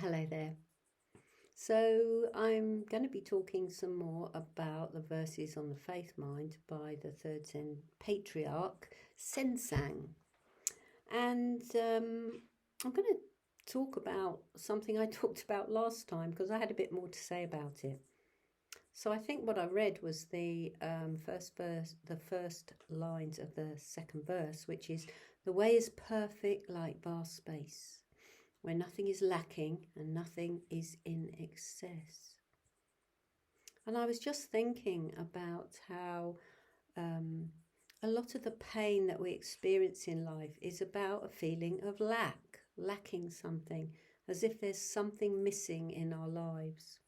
Hello there. So, I'm going to be talking some more about the verses on the Faith Mind by the third Zen patriarch, Sensang. And I'm going to talk about something I talked about last time because I had a bit more to say about it. So, I think what I read was the first verse, the first lines of the second verse, which is, "The way is perfect like vast space, where nothing is lacking and nothing is in excess." And I was just thinking about how um, a lot of the pain that we experience in life is about a feeling of lacking something, as if there's something missing in our lives.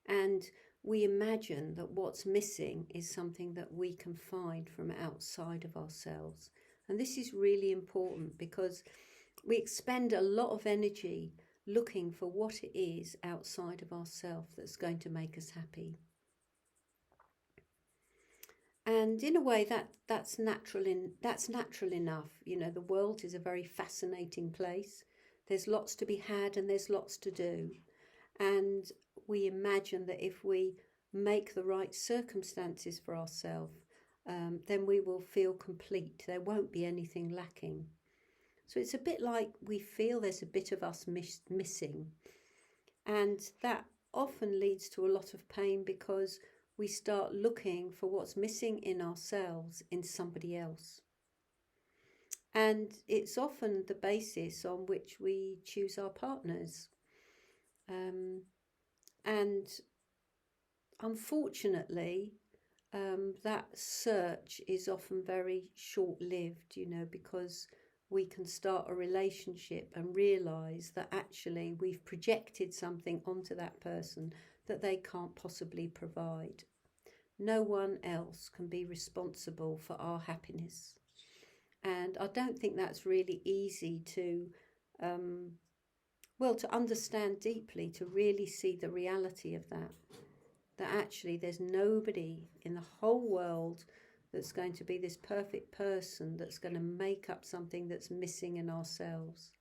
And we imagine that what's missing is something that we can find from outside of ourselves. And this is really important because we expend a lot of energy looking for what it is outside of ourselves that's going to make us happy. And in a way that's natural enough. You know, the world is a very fascinating place. There's lots to be had and there's lots to do. And we imagine that if we make the right circumstances for ourselves, then we will feel complete. There won't be anything lacking. So it's a bit like we feel there's a bit of us missing. And that often leads to a lot of pain because we start looking for what's missing in ourselves in somebody else. And it's often the basis on which we choose our partners. And unfortunately, that search is often very short-lived, because we can start a relationship and realize that actually we've projected something onto that person that they can't possibly provide. No one else can be responsible for our happiness. And I don't think that's really easy to, to understand deeply, to really see the reality of that. That actually there's nobody in the whole world that's going to be this perfect person that's going to make up something that's missing in ourselves.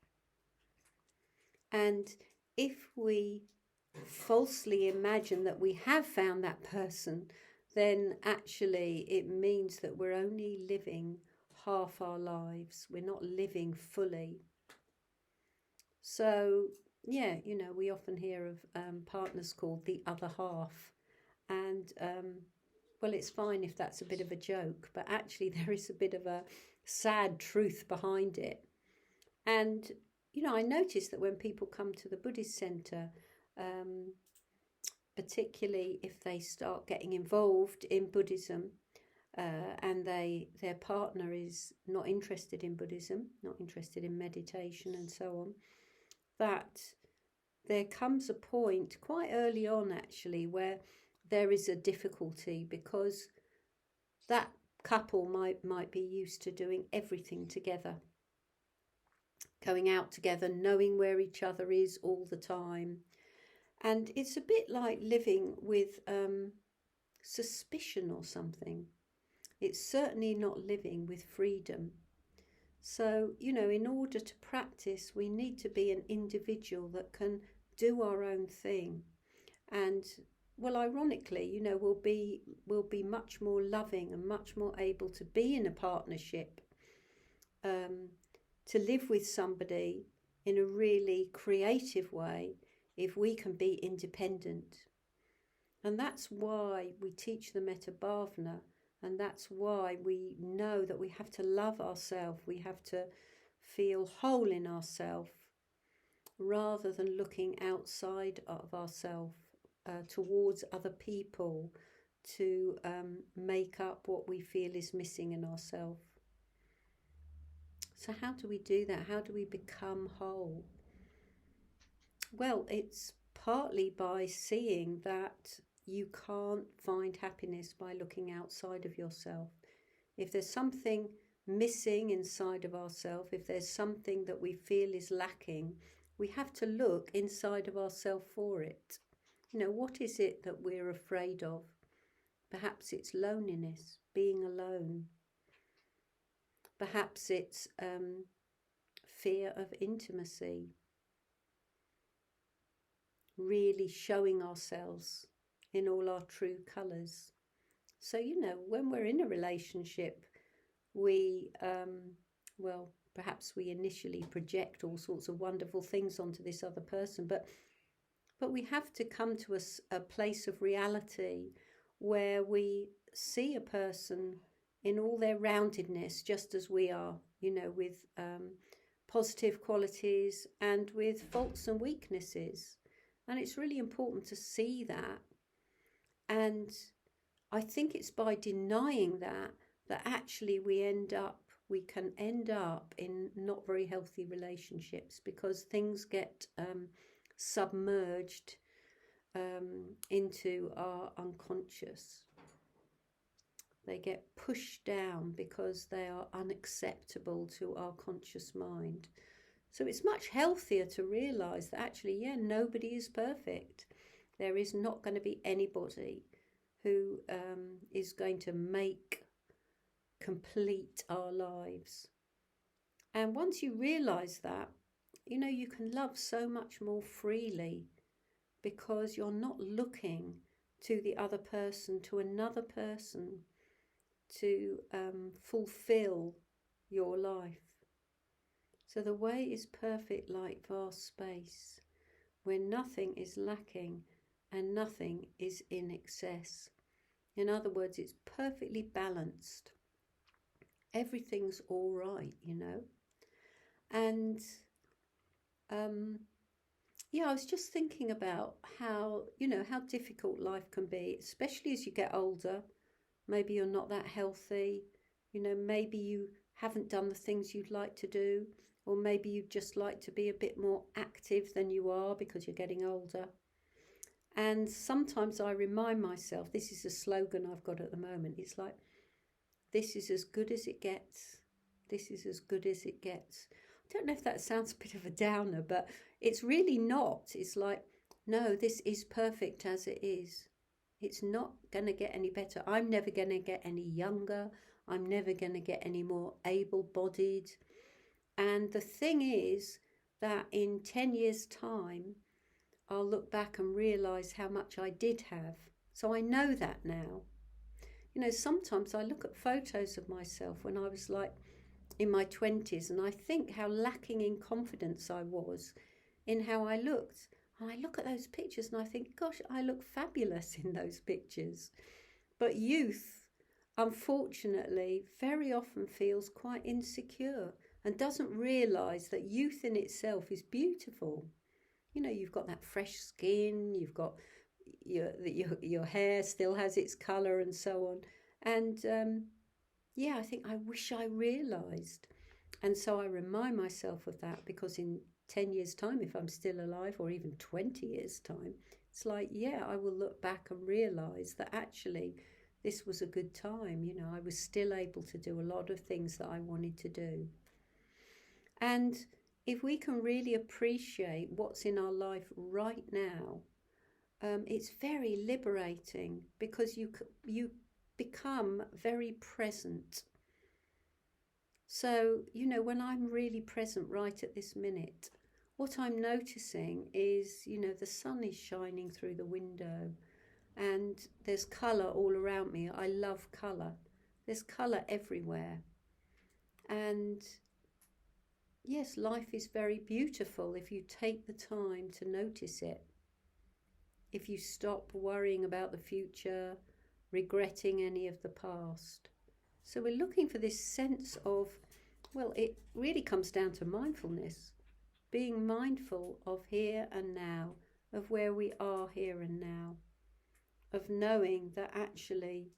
And if we falsely imagine that we have found that person, then actually it means that we're only living half our lives. We're not living fully. So, yeah, we often hear of partners called the other half. And well, it's fine if that's a bit of a joke, but actually there is a bit of a sad truth behind it. And, I notice that when people come to the Buddhist centre, particularly if they start getting involved in Buddhism, and their partner is not interested in Buddhism, not interested in meditation and so on, that there comes a point quite early on actually where there is a difficulty because that couple might be used to doing everything together, going out together, knowing where each other is all the time. And it's a bit like living with suspicion or something. It's certainly not living with freedom. So, in order to practice, we need to be an individual that can do our own thing. And well, ironically, we'll be much more loving and much more able to be in a partnership, to live with somebody in a really creative way if we can be independent. And that's why we teach the Metta Bhavana, and that's why we know that we have to love ourselves, we have to feel whole in ourselves, rather than looking outside of ourselves towards other people to make up what we feel is missing in ourselves. So how do we do that? How do we become whole? Well, it's partly by seeing that you can't find happiness by looking outside of yourself. If there's something missing inside of ourselves, if there's something that we feel is lacking, we have to look inside of ourselves for it. What is it that we're afraid of? Perhaps it's loneliness, being alone. Perhaps it's fear of intimacy. really showing ourselves in all our true colours. So, when we're in a relationship, we, perhaps we initially project all sorts of wonderful things onto this other person, but we have to come to a place of reality where we see a person in all their roundedness, just as we are, with positive qualities and with faults and weaknesses. And it's really important to see that. And I think it's by denying that actually we can end up in not very healthy relationships, because things get submerged into our unconscious. They get pushed down because they are unacceptable to our conscious mind. So it's much healthier to realise that actually, nobody is perfect. There is not going to be anybody who is going to complete our lives. And once you realise that, you can love so much more freely, because you're not looking to the other person, to another person, to fulfill your life. So the way is perfect like vast space, where nothing is lacking and nothing is in excess. In other words, it's perfectly balanced. Everything's all right, And I was just thinking about how difficult life can be, especially as you get older. Maybe you're not that healthy, maybe you haven't done the things you'd like to do, or maybe you'd just like to be a bit more active than you are because you're getting older. And sometimes I remind myself, this is a slogan I've got at the moment, it's like, this is as good as it gets. This is as good as it gets. I don't know if that sounds a bit of a downer, but it's really not. It's like, no, this is perfect as it is. It's not going to get any better. I'm never going to get any younger. I'm never going to get any more able-bodied. And the thing is that in 10 years' time, I'll look back and realise how much I did have. So I know that now. Sometimes I look at photos of myself when I was like in my 20s, and I think how lacking in confidence I was in how I looked. And I look at those pictures and I think, gosh, I look fabulous in those pictures. But youth, unfortunately, very often feels quite insecure and doesn't realise that youth in itself is beautiful. You've got that fresh skin, you've got your hair still has its colour and so on. And I think I wish I realised. And so I remind myself of that, because in 10 years' time, if I'm still alive, or even 20 years' time, it's like, I will look back and realise that actually this was a good time. I was still able to do a lot of things that I wanted to do. And if we can really appreciate what's in our life right now, it's very liberating, because you become very present. So, when I'm really present right at this minute, what I'm noticing is, the sun is shining through the window and there's colour all around me. I love colour. There's colour everywhere. And yes, life is very beautiful if you take the time to notice it. If you stop worrying about the future, regretting any of the past. So we're looking for this sense of, it really comes down to mindfulness. Being mindful of here and now, of where we are here and now, of knowing that actually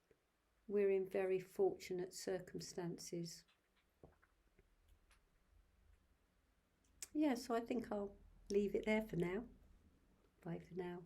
we're in very fortunate circumstances. So I think I'll leave it there for now. Bye for now.